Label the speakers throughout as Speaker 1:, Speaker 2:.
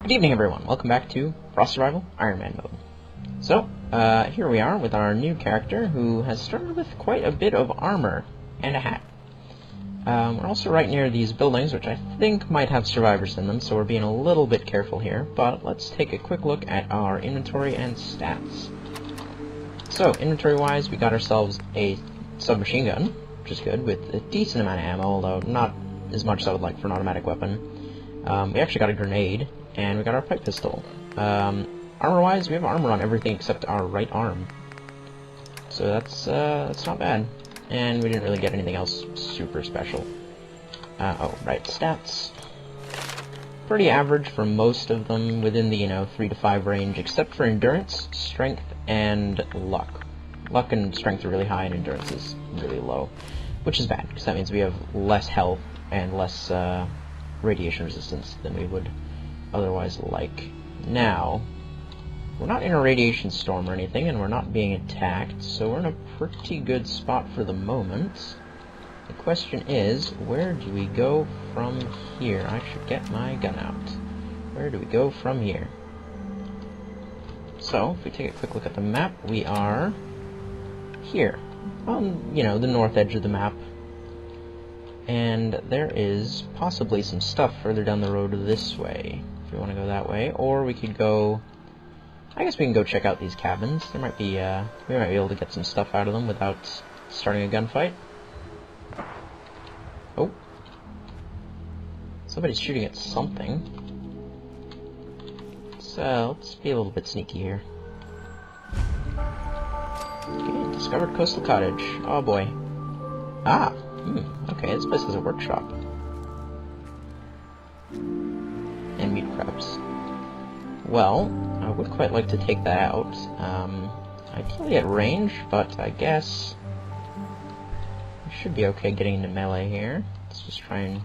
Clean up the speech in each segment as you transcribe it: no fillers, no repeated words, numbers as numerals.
Speaker 1: Good evening, everyone. Welcome back to Frost Survival Ironman mode. So, here we are with our new character who has started with quite a bit of armor and a hat. We're also right near these buildings, which I think might have survivors in them, so we're being a little bit careful here. But let's take a quick look at our inventory and stats. So, inventory-wise, we got ourselves a submachine gun, which is good, with a decent amount of ammo, although not as much as I would like for an automatic weapon. We actually got a grenade. And we got our pipe pistol. Armor-wise, we have armor on everything except our right arm. So that's not bad. And we didn't really get anything else super special. Oh, right, stats. Pretty average for most of them, within the, 3 to 5 range, except for endurance, strength, and luck. Luck and strength are really high, and endurance is really low. Which is bad, because that means we have less health and less radiation resistance than we would otherwise like. Now, we're not in a radiation storm or anything, and we're not being attacked, so we're in a pretty good spot for the moment. The question is, where do we go from here? I should get my gun out. Where do we go from here? So, if we take a quick look at the map, we are here, on, the north edge of the map. And there is possibly some stuff further down the road this way, if we want to go that way. Or we could go... I guess we can go check out these cabins. There might be, we might be able to get some stuff out of them without starting a gunfight. Oh. Somebody's shooting at something. So, let's be a little bit sneaky here. Okay, discovered coastal cottage. Oh boy. Ah! Okay, this place has a workshop. And meat crabs. Well, I would quite like to take that out. Ideally at range, but I guess we should be okay getting into melee here. Let's just try and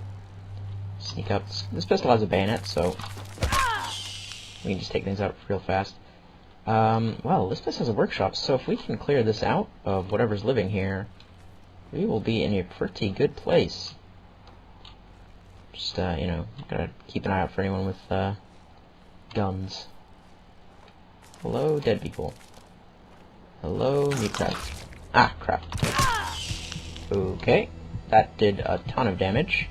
Speaker 1: sneak up. This pistol has a bayonet, so we can just take things out real fast. Well, this place has a workshop, so if we can clear this out of whatever's living here, we will be in a pretty good place. Just, gotta keep an eye out for anyone with, guns. Hello, dead people. Hello, meat crab. Ah, crap. Okay, that did a ton of damage.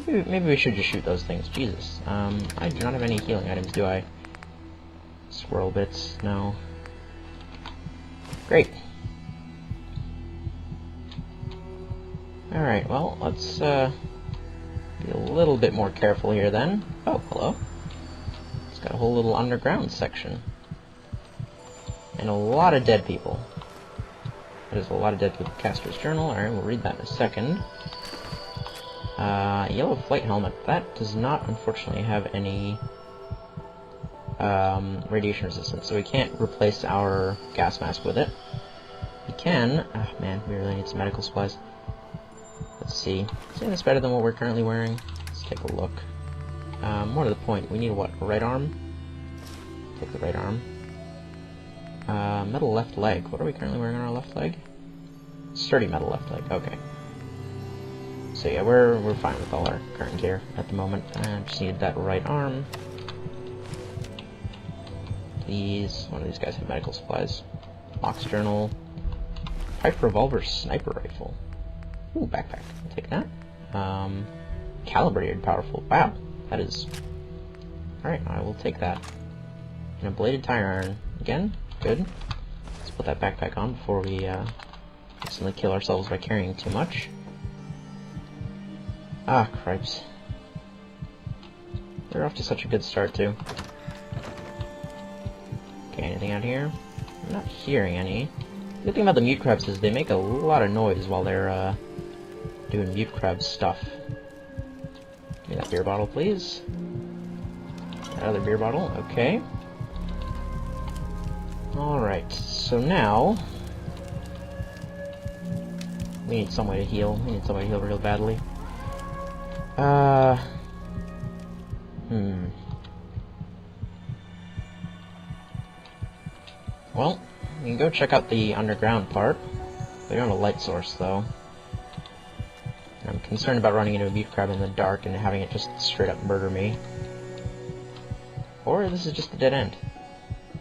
Speaker 1: Maybe we should just shoot those things. Jesus. I do not have any healing items, do I? Swirl bits, no. Great. Alright, well, let's be a little bit more careful here then. Oh, hello. It's got a whole little underground section. And a lot of dead people. There's a lot of dead people. Caster's Journal. Alright, we'll read that in a second. Yellow flight helmet. That does not, unfortunately, have any radiation resistance, so we can't replace our gas mask with it. We can... Oh, man, we really need some medical supplies. Let's see. Is this better than what we're currently wearing? Let's take a look. More to the point, we need what? A right arm? Take the right arm. Metal left leg. What are we currently wearing on our left leg? Sturdy metal left leg. Okay. So yeah, we're fine with all our current gear at the moment. Just need that right arm. One of these guys have medical supplies. Box journal. Pipe revolver sniper rifle. Ooh, backpack. I'll take that. Calibrated powerful. Wow, that is... Alright, I will take that. And a bladed tire iron. Again, good. Let's put that backpack on before we instantly kill ourselves by carrying too much. Ah, cripes. We're off to such a good start, too. Okay, anything out here? I'm not hearing any. The good thing about the mute crabs is they make a lot of noise while they're, doing mute crab stuff. Give me that beer bottle, please. That other beer bottle, okay. Alright, so now... we need some way to heal. We need some way to heal real badly. Well, we can go check out the underground part. We don't have a light source, though. I'm concerned about running into a beef crab in the dark and having it just straight up murder me. Or this is just a dead end.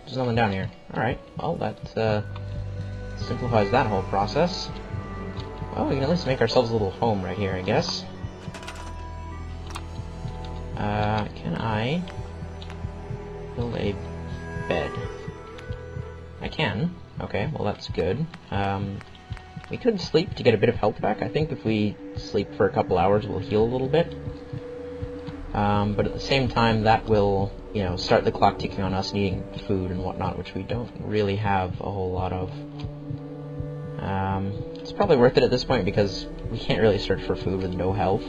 Speaker 1: There's nothing down here. Alright, well, that simplifies that whole process. Well, we can at least make ourselves a little home right here, I guess. Can I build a bed? I can. Okay, well that's good. We could sleep to get a bit of health back. I think if we sleep for a couple hours, we'll heal a little bit. But at the same time, that will, you know, start the clock ticking on us needing food and whatnot, which we don't really have a whole lot of. It's probably worth it at this point because we can't really search for food with no health.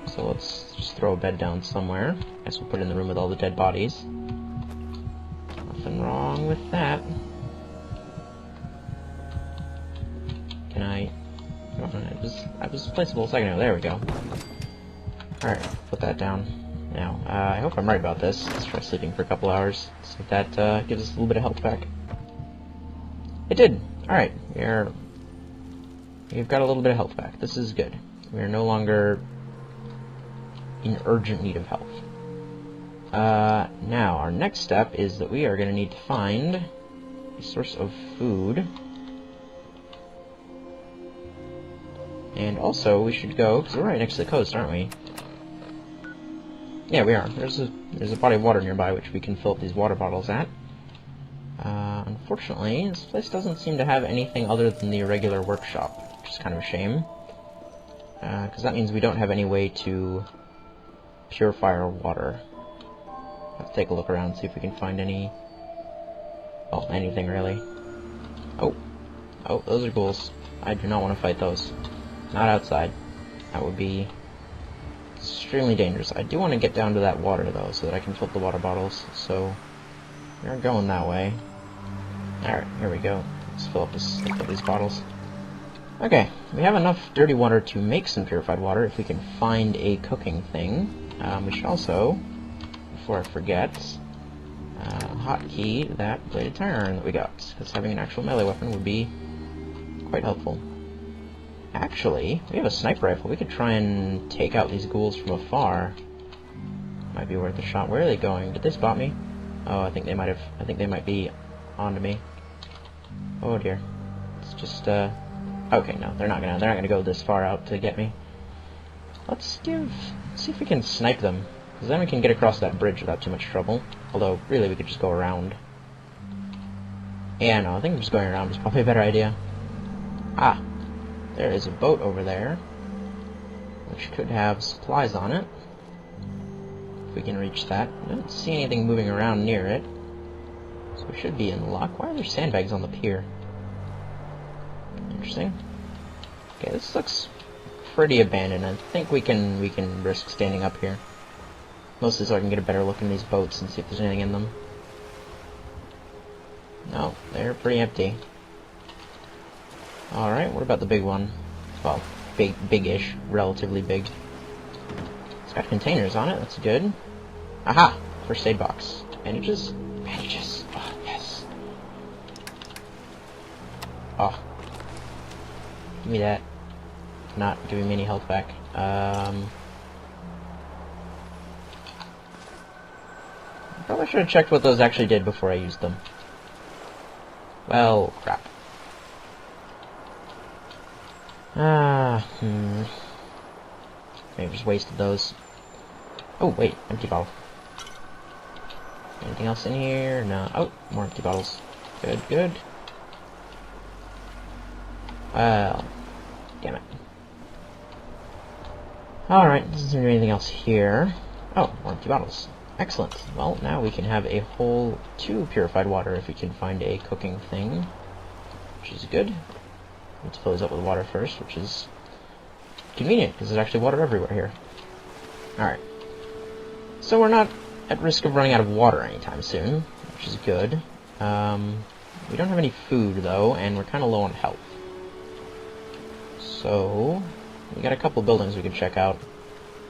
Speaker 1: So let's just throw a bed down somewhere. I guess we'll put it in the room with all the dead bodies. Nothing wrong with that. Can I... Oh, I was placeable a second ago. There we go. Alright, put that down. Now, I hope I'm right about this. Let's try sleeping for a couple hours. See if that gives us a little bit of health back. It did! Alright, we've got a little bit of health back. This is good. We are no longer in urgent need of health. Now, our next step is that we are going to need to find a source of food. And also, we should go, because we're right next to the coast, aren't we? Yeah, we are. There's a body of water nearby which we can fill up these water bottles at. Unfortunately, this place doesn't seem to have anything other than the irregular workshop, which is kind of a shame. Because that means we don't have any way to purify our water. Let's take a look around, see if we can find any... well, anything really. Oh, those are ghouls. I do not want to fight those. Not outside. That would be extremely dangerous. I do want to get down to that water, though, so that I can fill up the water bottles. So, we're going that way. Alright, here we go. Let's fill up these bottles. Okay, we have enough dirty water to make some purified water if we can find a cooking thing. We should also, before I forget, hotkey that bladed tire iron that we got, because having an actual melee weapon would be quite helpful. Actually, we have a sniper rifle. We could try and take out these ghouls from afar. Might be worth a shot. Where are they going? Did they spot me? Oh, I think they might be onto me. Oh dear. It's just, okay, no, they're not gonna go this far out to get me. Let's see if we can snipe them, because then we can get across that bridge without too much trouble. Although, really, we could just go around. Yeah, no, I think just going around is probably a better idea. Ah, there is a boat over there, which could have supplies on it. If we can reach that. I don't see anything moving around near it, so we should be in luck. Why are there sandbags on the pier? Interesting. Okay, this looks pretty abandoned. I think we can risk standing up here. Mostly so I can get a better look in these boats and see if there's anything in them. No, they're pretty empty. Alright, what about the big one? Well, big-ish, relatively big. It's got containers on it, that's good. Aha! First aid box. Bandages? Bandages! Oh, yes. Oh. Give me that. Not giving me any health back. Probably should have checked what those actually did before I used them. Well, crap. Maybe just wasted those. Oh, wait, empty bottle. Anything else in here? No. Oh, more empty bottles. Good, good. Well, damn it. Alright, doesn't seem to be anything else here. Oh, more empty bottles. Excellent. Well, now we can have a whole 2 purified water if we can find a cooking thing, which is good. Let's fill these up with water first, which is convenient, because there's actually water everywhere here. Alright. So we're not at risk of running out of water anytime soon, which is good. We don't have any food, though, and we're kind of low on health. So, we got a couple buildings we could check out.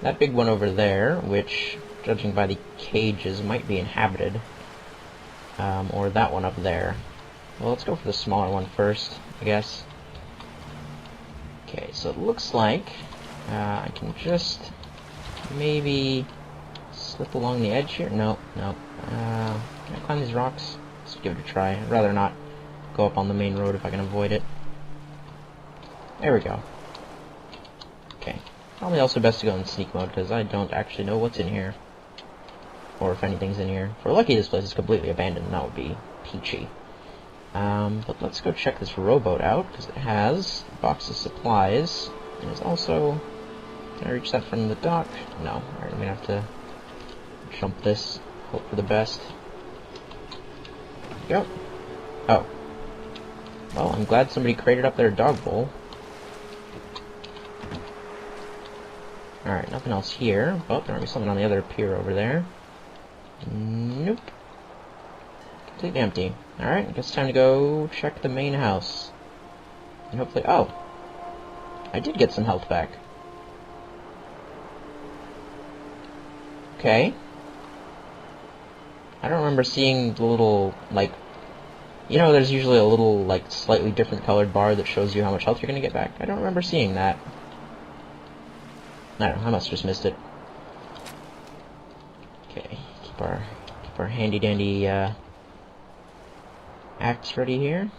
Speaker 1: That big one over there, which, judging by the cages, might be inhabited. Or that one up there. Well, let's go for the smaller one first, I guess. Okay, so it looks like I can just maybe slip along the edge here. No. Can I climb these rocks? Let's give it a try. I'd rather not go up on the main road if I can avoid it. There we go. Okay. Probably also best to go in sneak mode, because I don't actually know what's in here. Or if anything's in here. If we're lucky, this place is completely abandoned, and that would be peachy. But let's go check this rowboat out, because it has a box of supplies. And it's also... Can I reach that from the dock? No. Alright, I'm gonna have to jump this. Hope for the best. Go. Oh. Well, I'm glad somebody crated up their dog bowl. Alright, nothing else here. Oh, there might be something on the other pier over there. Nope. Completely empty. Alright, I guess it's time to go check the main house. And hopefully... Oh! I did get some health back. Okay. I don't remember seeing the little, like... You know, there's usually a little, like, slightly different colored bar that shows you how much health you're gonna get back. I don't remember seeing that. I don't know, I must have just missed it. Okay, keep our handy-dandy, axe ready here.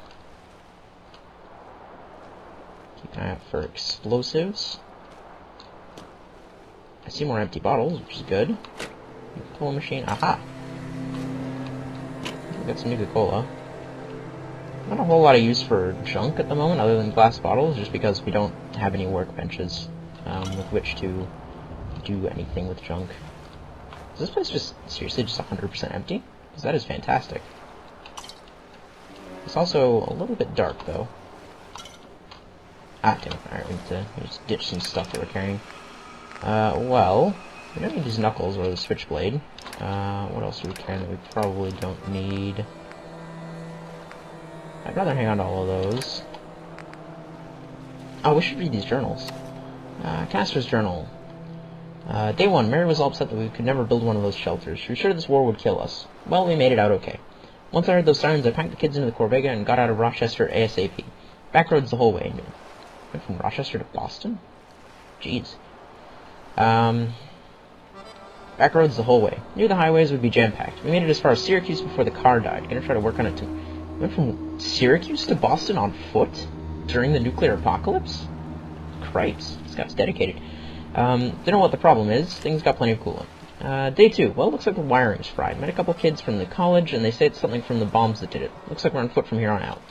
Speaker 1: Keep an eye out for explosives. I see more empty bottles, which is good. Cola machine, aha! We got some Nuka-Cola. Not a whole lot of use for junk at the moment, other than glass bottles, just because we don't have any workbenches with which to do anything with junk. Is this place just, seriously, just 100% empty? Because that is fantastic. It's also a little bit dark, though. Ah, damn it. Alright, we need to just ditch some stuff that we're carrying. Well, we don't need these knuckles or the switchblade. What else do we carry that we probably don't need? I'd rather hang on to all of those. Oh, we should read these journals. Castor's journal. Day 1, Mary was all upset that we could never build one of those shelters. She was sure this war would kill us. Well, we made it out okay. Once I heard those sirens, I packed the kids into the Corvega and got out of Rochester ASAP. Back roads the whole way. Went from Rochester to Boston? Jeez. Back roads the whole way. Knew the highways would be jam-packed. We made it as far as Syracuse before the car died. Gonna try to work on it too. Went from Syracuse to Boston on foot? During the nuclear apocalypse? Christ, this guy's dedicated. Don't know what the problem is. Things got plenty of coolant. Day 2. Well, looks like the wiring's fried. Met a couple kids from the college, and they say it's something from the bombs that did it. Looks like we're on foot from here on out.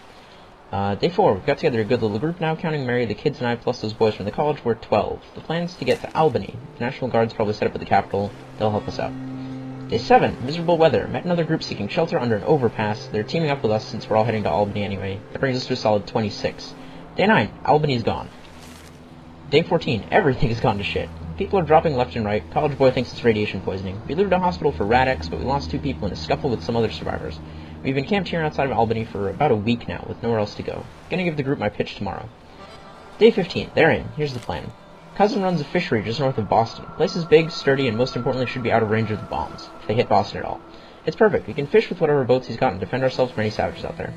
Speaker 1: Day 4. We've got together a good little group now, counting Mary, the kids, and I, plus those boys from the college. We're 12. The plan's to get to Albany. The National Guard's probably set up at the Capitol. They'll help us out. Day 7. Miserable weather. Met another group seeking shelter under an overpass. They're teaming up with us since we're all heading to Albany anyway. That brings us to a solid 26. Day 9. Albany's gone. Day 14. Everything has gone to shit. People are dropping left and right. College boy thinks it's radiation poisoning. We looted a hospital for Rad-X, but we lost 2 people in a scuffle with some other survivors. We've been camped here outside of Albany for about a week now, with nowhere else to go. Gonna give the group my pitch tomorrow. Day 15. They're in. Here's the plan. Cousin runs a fishery just north of Boston. Place is big, sturdy, and most importantly should be out of range of the bombs, if they hit Boston at all. It's perfect. We can fish with whatever boats he's got and defend ourselves from any savages out there.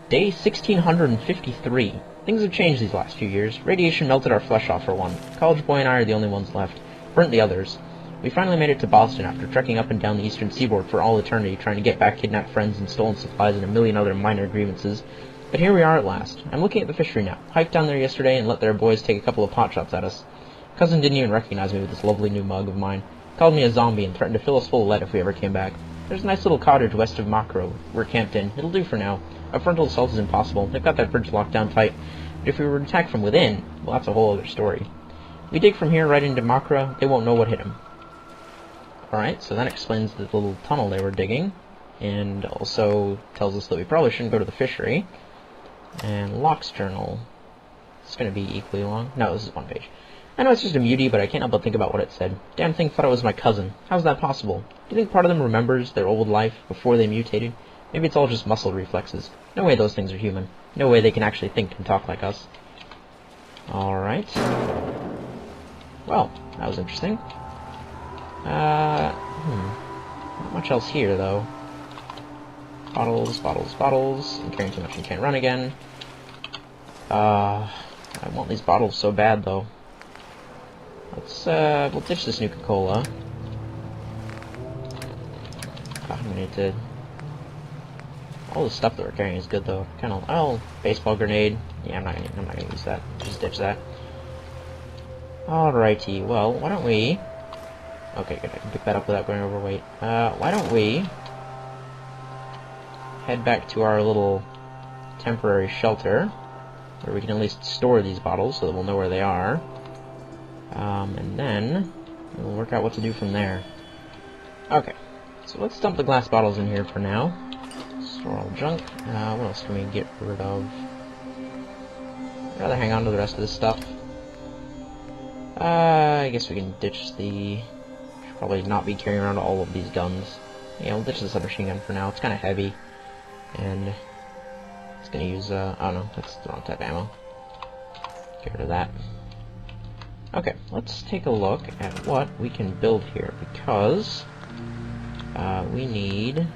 Speaker 1: Day 1653. Things have changed these last few years. Radiation melted our flesh off for one. College boy and I are the only ones left. Burnt the others. We finally made it to Boston after trekking up and down the eastern seaboard for all eternity, trying to get back kidnapped friends and stolen supplies and a million other minor grievances. But here we are at last. I'm looking at the fishery now. Hiked down there yesterday and let their boys take a couple of pot shots at us. Cousin didn't even recognize me with this lovely new mug of mine. Called me a zombie and threatened to fill us full of lead if we ever came back. There's a nice little cottage west of Macro. We're camped in. It'll do for now. A frontal assault is impossible. They've got that bridge locked down tight. But if we were attacked from within, well, that's a whole other story. We dig from here right into Macra, they won't know what hit them. Alright, so that explains the little tunnel they were digging, and also tells us that we probably shouldn't go to the fishery. And Locke's journal. It's going to be equally long. No, this is 1 page. I know it's just a mutie, but I can't help but think about what it said. Damn thing thought it was my cousin. How's that possible? Do you think part of them remembers their old life before they mutated? Maybe it's all just muscle reflexes. No way those things are human. No way they can actually think and talk like us. Alright. Well, that was interesting. Not much else here, though. Bottles, bottles, bottles. I'm carrying too much and can't run again. I want these bottles so bad, though. Let's, we'll ditch this Nuka-Cola. I'm gonna need to... All the stuff that we're carrying is good, though. Kind of... Oh, baseball grenade. Yeah, I'm not gonna use that. Just ditch that. Alrighty, well, why don't we... Okay, good, I can pick that up without going overweight. Why don't we... head back to our little temporary shelter, where we can at least store these bottles so that we'll know where they are. And then we'll work out what to do from there. Okay, so let's dump the glass bottles in here for now. Store all junk. What else can we get rid of? I'd rather hang on to the rest of this stuff. I guess we can ditch the... Should probably not be carrying around all of these guns. Yeah, we'll ditch the submachine gun for now. It's kind of heavy. And it's gonna use, oh no, that's the wrong type of ammo. Get rid of that. Okay, let's take a look at what we can build here, because we need...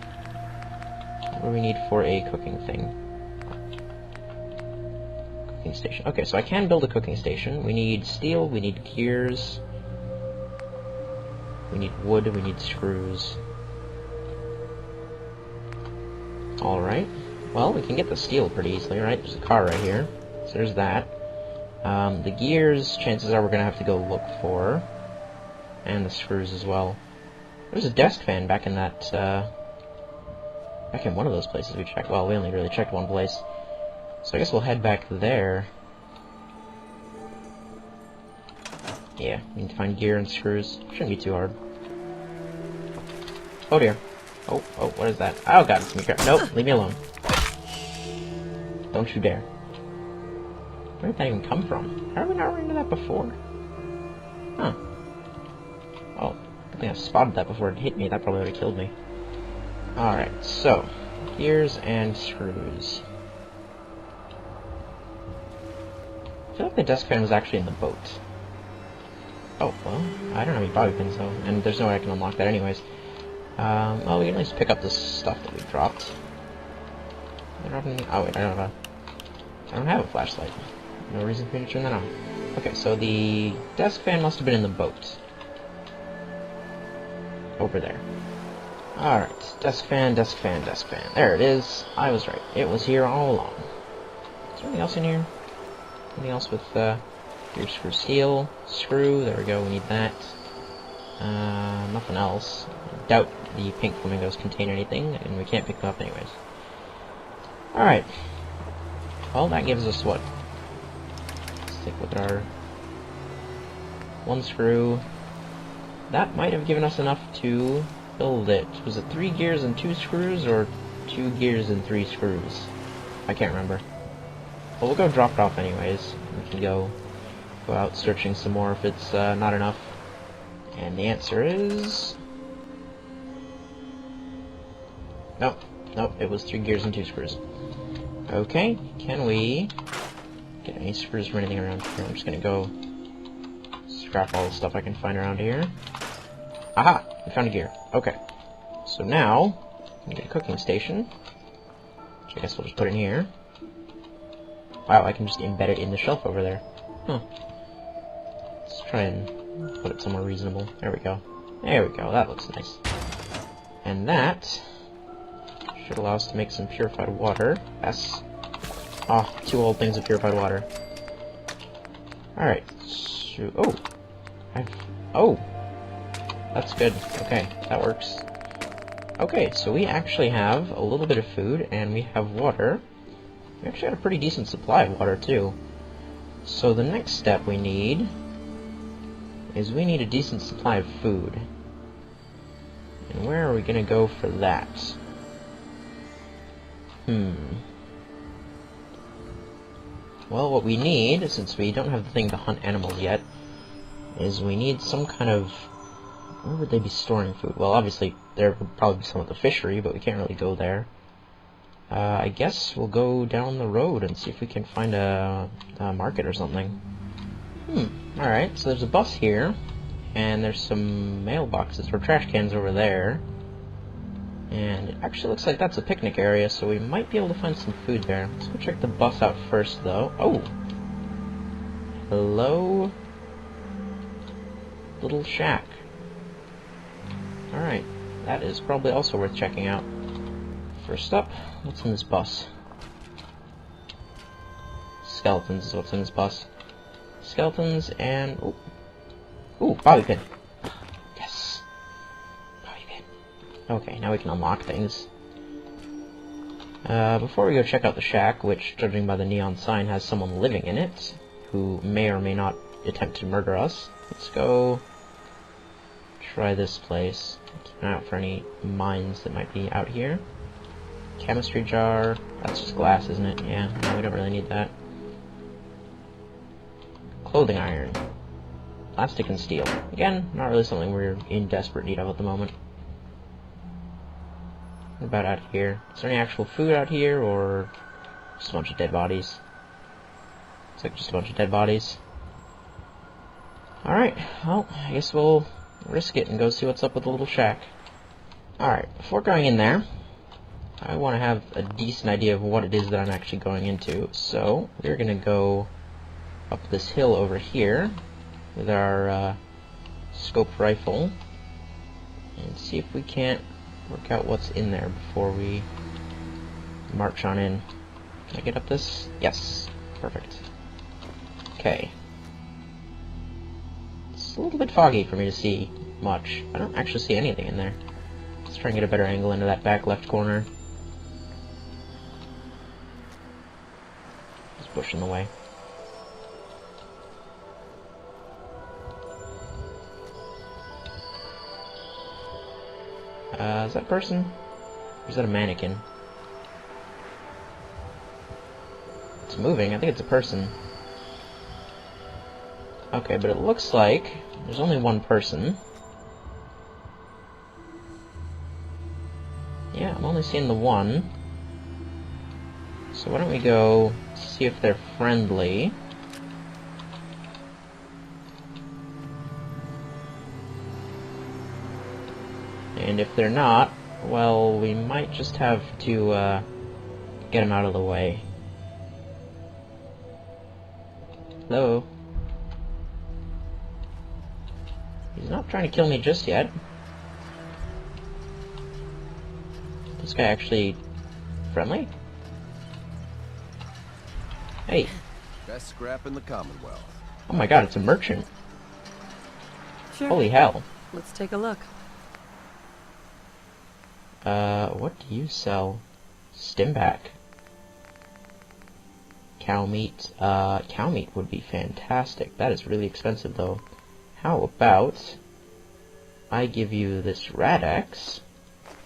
Speaker 1: What do we need for a cooking thing? Cooking station. Okay, so I can build a cooking station. We need steel, we need gears, we need wood, we need screws. Alright, well, we can get the steel pretty easily, right? There's a car right here, so there's that. The gears, chances are we're going to have to go look for, and the screws as well. There's a desk fan back in that, back in one of those places we checked. Well, we only really checked one place, so I guess we'll head back there. Yeah, we need to find gear and screws. Shouldn't be too hard. Oh dear. Oh, what is that? Oh god, it's me. Nope, leave me alone. Don't you dare. Where did that even come from? How have we not run into that before? Huh. Oh, I think I spotted that before it hit me. That probably would have killed me. Alright, so, gears and screws. I feel like the desk fan was actually in the boat. Oh, well, I don't have any bobby pins though, and there's no way I can unlock that anyways. Well, we can at least pick up the stuff that we dropped. Oh wait, I don't have a flashlight. No reason for me to turn that on. Okay, so the desk fan must have been in the boat. Over there. Alright, desk fan, desk fan, desk fan. There it is. I was right. It was here all along. Is there anything else in here? Anything else with, gear, screw, steel, screw, there we go, we need that. Nothing else. I doubt the pink flamingos contain anything, and we can't pick them up anyways. Alright. Well, that gives us what? Let's take a look at our... one screw. That might have given us enough to build it. Was it 3 gears and 2 screws, or 2 gears and 3 screws? I can't remember. Well, we'll go drop it off anyways. We can go out searching some more if it's not enough. And the answer is... Nope, it was 3 gears and 2 screws. Okay, can we get any screws from anything around here? I'm just gonna go scrap all the stuff I can find around here. Aha! We found a gear. Okay. So now, we get a cooking station, which I guess we'll just put in here. Wow, I can just embed it in the shelf over there. Huh. Let's try and put it somewhere reasonable. There we go. There we go, that looks nice. And that should allow us to make some purified water. Yes. Ah, 2 old things of purified water. Alright. So, oh! That's good. Okay, that works. Okay, so we actually have a little bit of food, and we have water. We actually have a pretty decent supply of water, too. So the next step we need is we need a decent supply of food. And where are we gonna go for that? Well, what we need, since we don't have the thing to hunt animals yet, is we need some kind of... Where would they be storing food? Well, obviously, there would probably be some at the fishery, but we can't really go there. I guess we'll go down the road and see if we can find a market or something. Alright, so there's a bus here, and there's some mailboxes or trash cans over there. And it actually looks like that's a picnic area, so we might be able to find some food there. Let's go check the bus out first, though. Oh! hello, little shack. Alright, that is probably also worth checking out. First up, what's in this bus? Skeletons is what's in this bus. Skeletons and... ooh. Ooh, bobby pin. Yes! Bobby pin. Okay, now we can unlock things. Before we go check out the shack, which, judging by the neon sign, has someone living in it, who may or may not attempt to murder us, let's go try this place. Keep an eye out for any mines that might be out here. Chemistry jar. That's just glass, isn't it? Yeah, no, we don't really need that. Clothing iron. Plastic and steel. Again, not really something we're in desperate need of at the moment. What about out here? Is there any actual food out here, or just a bunch of dead bodies? Looks like just a bunch of dead bodies. Alright, well, I guess we'll risk it and go see what's up with the little shack. Alright, before going in there, I want to have a decent idea of what it is that I'm actually going into. So, we're going to go up this hill over here with our scope rifle and see if we can't work out what's in there before we march on in. Can I get up this? Yes. Perfect. Okay. It's a little bit foggy for me to see much. I don't actually see anything in there. Let's try and get a better angle into that back left corner. There's a bush in the way. Is that a person? Or is that a mannequin? It's moving. I think it's a person. Okay, but it looks like there's only one person. Yeah, I'm only seeing the one. So why don't we go see if they're friendly. And if they're not, well, we might just have to get them out of the way. Hello? He's not trying to kill me just yet. This guy actually friendly? Hey.
Speaker 2: Best scrap in the Commonwealth.
Speaker 1: Oh my god, it's a merchant.
Speaker 3: Sure.
Speaker 1: Holy hell.
Speaker 3: Let's take a look.
Speaker 1: What do you sell? Stimback. Cow meat. Cow meat would be fantastic. That is really expensive, though. How about I give you this Radex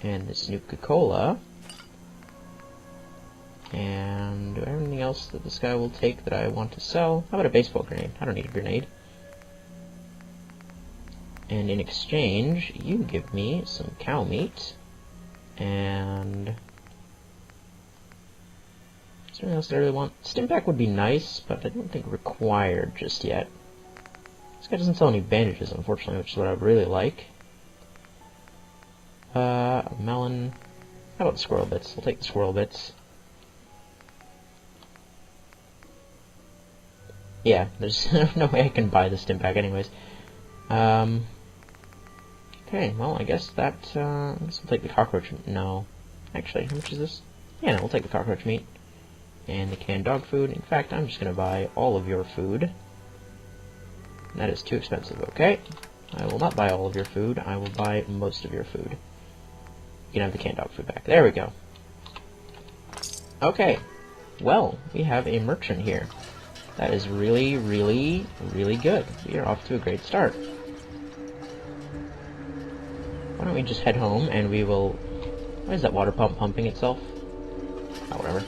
Speaker 1: and this Nuka-Cola, and do I have anything else that this guy will take that I want to sell? How about a baseball grenade? I don't need a grenade. And in exchange, you give me some cow meat, and... is there anything else that I really want? Stimpak would be nice, but I don't think required just yet. This guy doesn't sell any bandages, unfortunately, which is what I would really like. A melon. How about the squirrel bits? We'll take the squirrel bits. Yeah, there's no way I can buy the Stimpak anyways. Okay, well, I guess that, I guess we'll take the cockroach. No. Actually, how much is this? Yeah, no, we'll take the cockroach meat. And the canned dog food. In fact, I'm just going to buy all of your food. That is too expensive, okay? I will not buy all of your food. I will buy most of your food. You can have the canned dog food back. There we go. Okay. Well, we have a merchant here. That is really, really, really good. We are off to a great start. Why don't we just head home and we will... why is that water pump pumping itself? Oh, whatever.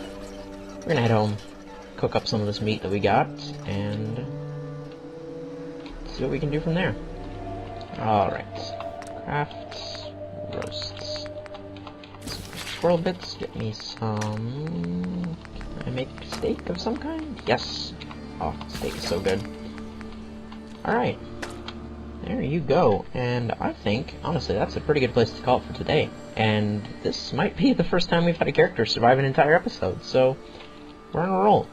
Speaker 1: We're gonna head home, cook up some of this meat that we got, and see what we can do from there. Alright. Crafts, roasts. Some squirrel bits, get me some... can I make steak of some kind? Yes! Oh, steak is so good. Alright. There you go, and I think, honestly, that's a pretty good place to call it for today. And this might be the first time we've had a character survive an entire episode, so we're on a roll.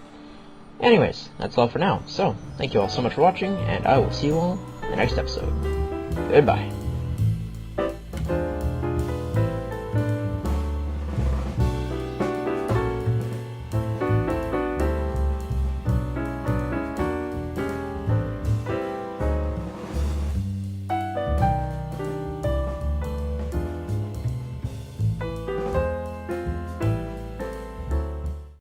Speaker 1: Anyways, that's all for now. So, thank you all so much for watching, and I will see you all in the next episode. Goodbye.